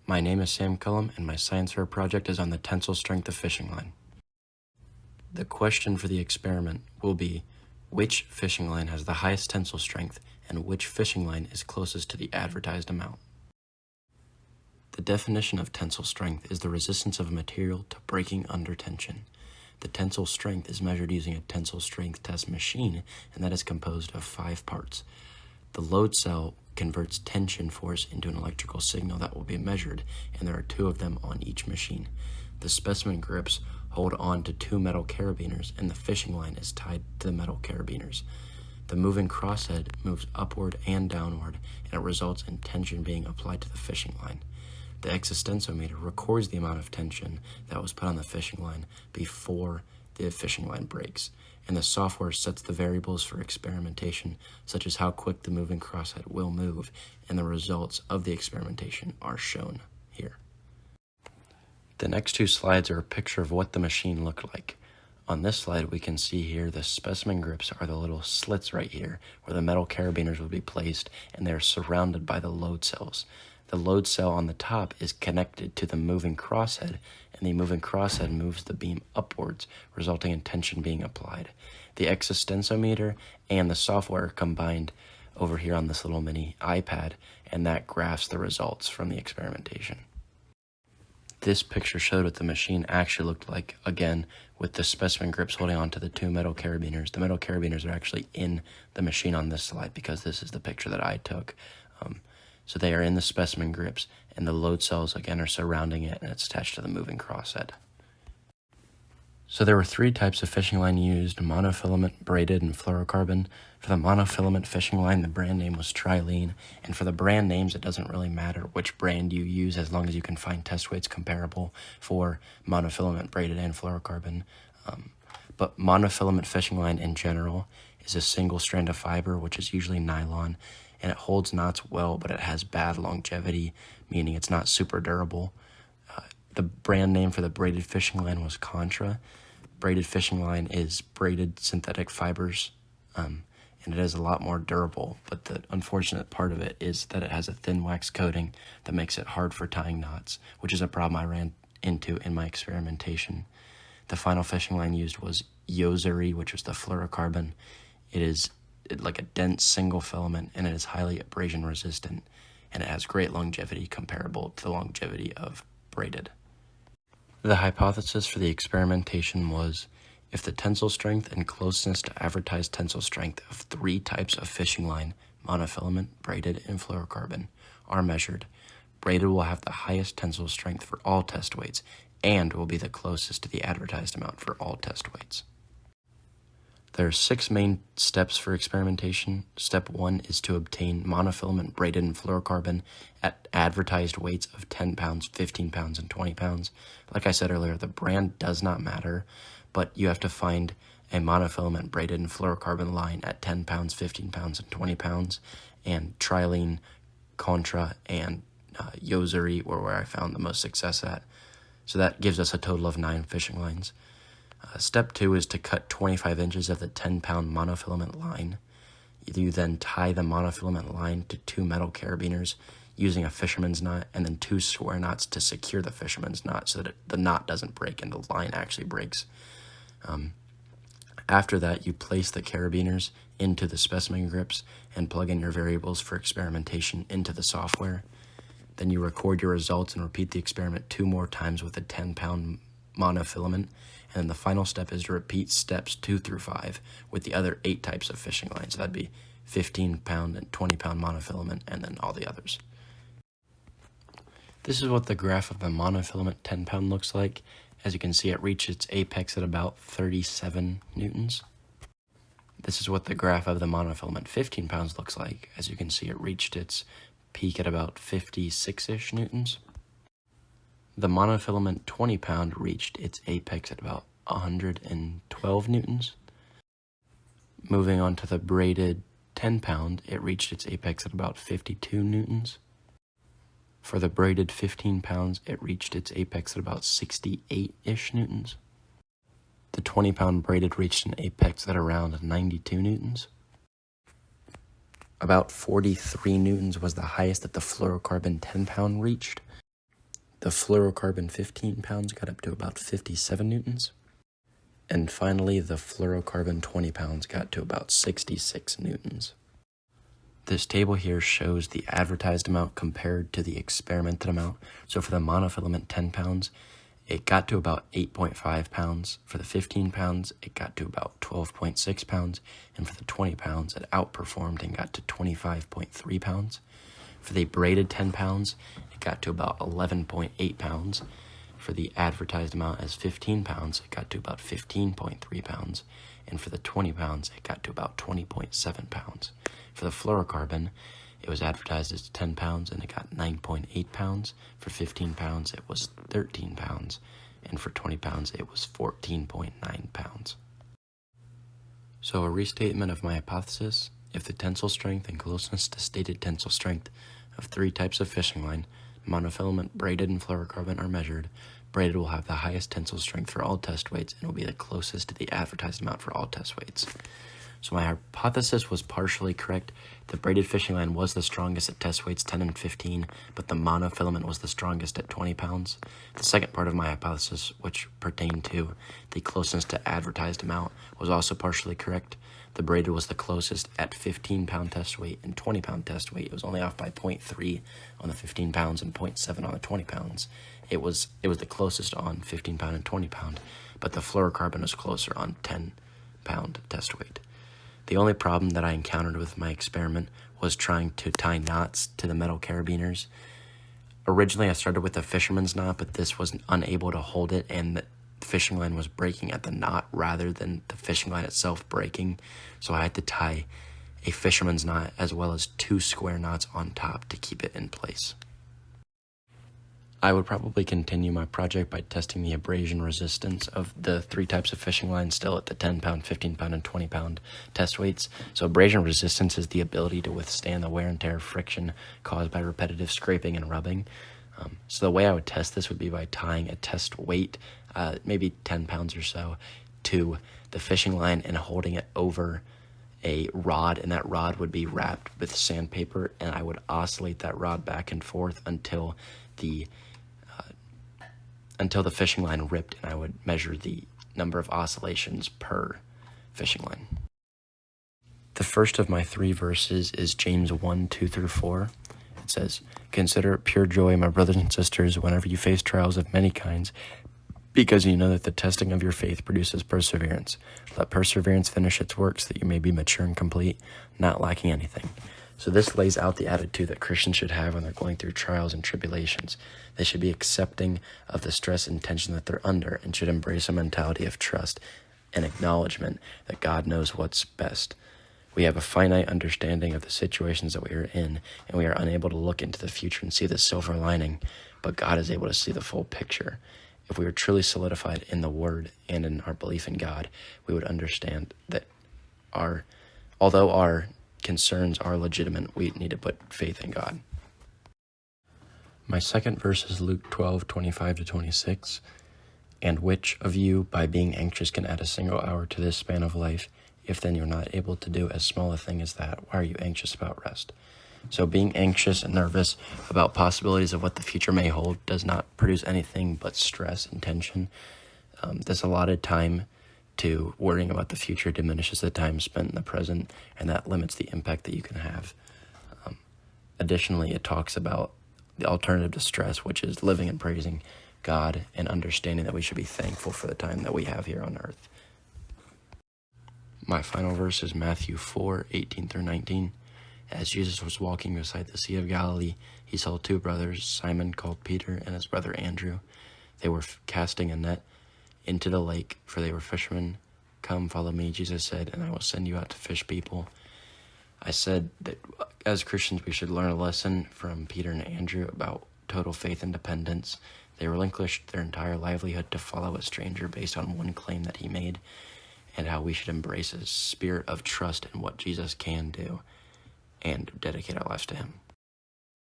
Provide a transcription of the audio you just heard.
My name is Sam Cullum, and my science fair project is on the tensile strength of fishing line. The question for the experiment will be, which fishing line has the highest tensile strength and which fishing line is closest to the advertised amount? The definition of tensile strength is the resistance of a material to breaking under tension. The tensile strength is measured using a tensile strength test machine, and that is composed of 5 parts. The load cell converts tension force into an electrical signal that will be measured, and there are 2 of them on each machine. The specimen grips hold on to 2 metal carabiners, and the fishing line is tied to the metal carabiners. The moving crosshead moves upward and downward, and it results in tension being applied to the fishing line. The existensometer records the amount of tension that was put on the fishing line before the fishing line breaks, and the software sets the variables for experimentation, such as how quick the moving crosshead will move, and the results of the experimentation are shown here. The next 2 slides are a picture of what the machine looked like. On this slide, we can see here the specimen grips are the little slits right here where the metal carabiners would be placed, and they're surrounded by the load cells. The load cell on the top is connected to the moving crosshead, and the moving crosshead moves the beam upwards, resulting in tension being applied. The existensometer and the software are combined over here on this little mini iPad, and that graphs the results from the experimentation. This picture showed what the machine actually looked like, again, with the specimen grips holding on to the 2 metal carabiners. The metal carabiners are actually in the machine on this slide because this is the picture that I took. So they are in the specimen grips, and the load cells, again, are surrounding it, and it's attached to the moving crosshead. So there were 3 types of fishing line used: monofilament, braided, and fluorocarbon. For the monofilament fishing line, the brand name was Trilene, and for the brand names, it doesn't really matter which brand you use as long as you can find test weights comparable for monofilament, braided, and fluorocarbon. But monofilament fishing line in general is a single strand of fiber, which is usually nylon, and it holds knots well, but it has bad longevity, meaning it's not super durable. The brand name for the braided fishing line was Contra. Braided fishing line is braided synthetic fibers, and it is a lot more durable, but the unfortunate part of it is that it has a thin wax coating that makes it hard for tying knots, which is a problem I ran into in my experimentation. The final fishing line used was Yozuri, which was the fluorocarbon. It is like a dense single filament, and it is highly abrasion resistant, and it has great longevity comparable to the longevity of braided. The hypothesis for the experimentation was, if the tensile strength and closeness to advertised tensile strength of 3 types of fishing line, monofilament, braided, and fluorocarbon, are measured, braided will have the highest tensile strength for all test weights and will be the closest to the advertised amount for all test weights. There are 6 main steps for experimentation. Step 1 is to obtain monofilament, braided, and fluorocarbon at advertised weights of 10 pounds, 15 pounds, and 20 pounds. Like I said earlier, the brand does not matter, but you have to find a monofilament, braided, and fluorocarbon line at 10 pounds, 15 pounds, and 20 pounds, and Trilene, Contra, and Yozuri were where I found the most success at. So that gives us a total of 9 fishing lines. Step 2 is to cut 25 inches of the 10-pound monofilament line. You then tie the monofilament line to 2 metal carabiners using a fisherman's knot, and then 2 square knots to secure the fisherman's knot so that the knot doesn't break and the line actually breaks. After that, you place the carabiners into the specimen grips and plug in your variables for experimentation into the software. Then you record your results and repeat the experiment 2 more times with a 10-pound monofilament, and then the final step is to repeat steps 2 through 5 with the other 8 types of fishing lines. So that'd be 15-pound and 20-pound monofilament, and then all the others. This is what the graph of the monofilament 10-pound looks like. As you can see, it reached its apex at about 37 newtons. This is what the graph of the monofilament 15 pounds looks like. As you can see, it reached its peak at about 56-ish newtons. The monofilament 20-pound reached its apex at about 112 newtons. Moving on to the braided 10-pound, it reached its apex at about 52 newtons. For the braided 15 pounds, it reached its apex at about 68-ish newtons. The 20-pound braided reached an apex at around 92 newtons. About 43 newtons was the highest that the fluorocarbon 10-pound reached. The fluorocarbon 15 pounds got up to about 57 newtons. And finally, the fluorocarbon 20 pounds got to about 66 newtons. This table here shows the advertised amount compared to the experimented amount. So for the monofilament 10 pounds, it got to about 8.5 pounds. For the 15 pounds, it got to about 12.6 pounds. And for the 20 pounds, it outperformed and got to 25.3 pounds. For the braided 10 pounds, it got to about 11.8 pounds. For the advertised amount as 15 pounds, it got to about 15.3 pounds. And for the 20 pounds, it got to about 20.7 pounds. For the fluorocarbon, it was advertised as 10 pounds and it got 9.8 pounds. For 15 pounds, it was 13 pounds. And for 20 pounds, it was 14.9 pounds. So a restatement of my hypothesis: if the tensile strength and closeness to stated tensile strength of 3 types of fishing line, monofilament, braided, and fluorocarbon, are measured, braided will have the highest tensile strength for all test weights and will be the closest to the advertised amount for all test weights. So my hypothesis was partially correct. The braided fishing line was the strongest at test weights 10 and 15, but the monofilament was the strongest at 20 pounds. The second part of my hypothesis, which pertained to the closeness to advertised amount, was also partially correct. The braided was the closest at 15-pound test weight and 20-pound test weight. It was only off by 0.3 on the 15 pounds and 0.7 on the 20 pounds. It was the closest on 15-pound and 20-pound, but the fluorocarbon was closer on 10-pound test weight. The only problem that I encountered with my experiment was trying to tie knots to the metal carabiners. Originally, I started with a fisherman's knot, but this was unable to hold it, and the fishing line was breaking at the knot rather than the fishing line itself breaking. So I had to tie a fisherman's knot as well as 2 square knots on top to keep it in place. I would probably continue my project by testing the abrasion resistance of the 3 types of fishing line still at the 10-pound, 15-pound, and 20-pound test weights. So abrasion resistance is the ability to withstand the wear and tear friction caused by repetitive scraping and rubbing. So the way I would test this would be by tying a test weight, maybe 10 pounds or so, to the fishing line and holding it over a rod, and that rod would be wrapped with sandpaper, and I would oscillate that rod back and forth until the fishing line ripped, and I would measure the number of oscillations per fishing line. The first of my 3 verses is James 1:2-4. It says, "Consider it pure joy, my brothers and sisters, whenever you face trials of many kinds, because you know that the testing of your faith produces perseverance. Let perseverance finish its works, that you may be mature and complete, not lacking anything." So this lays out the attitude that Christians should have when they're going through trials and tribulations. They should be accepting of the stress and tension that they're under and should embrace a mentality of trust and acknowledgement that God knows what's best. We have a finite understanding of the situations that we are in, and we are unable to look into the future and see the silver lining, but God is able to see the full picture. If we were truly solidified in the Word and in our belief in God, we would understand that although our concerns are legitimate, we need to put faith in God. My second verse is Luke 12:25-26. "And which of you, by being anxious, can add a single hour to this span of life? If then you're not able to do as small a thing as that, why are you anxious about rest?" So being anxious and nervous about possibilities of what the future may hold does not produce anything but stress and tension. This allotted time to worrying about the future diminishes the time spent in the present, and that limits the impact that you can have. Additionally, it talks about the alternative to stress, which is living and praising God and understanding that we should be thankful for the time that we have here on earth. My final verse is Matthew 4:18-19. "As Jesus was walking beside the Sea of Galilee, he saw 2 brothers, Simon called Peter and his brother Andrew. They were casting a net into the lake, for they were fishermen. 'Come, follow me,' Jesus said, 'and I will send you out to fish people.'" I said that as Christians we should learn a lesson from Peter and Andrew about total faith and dependence. They relinquished their entire livelihood to follow a stranger based on one claim that he made, and how we should embrace a spirit of trust in what Jesus can do and dedicate our lives to him.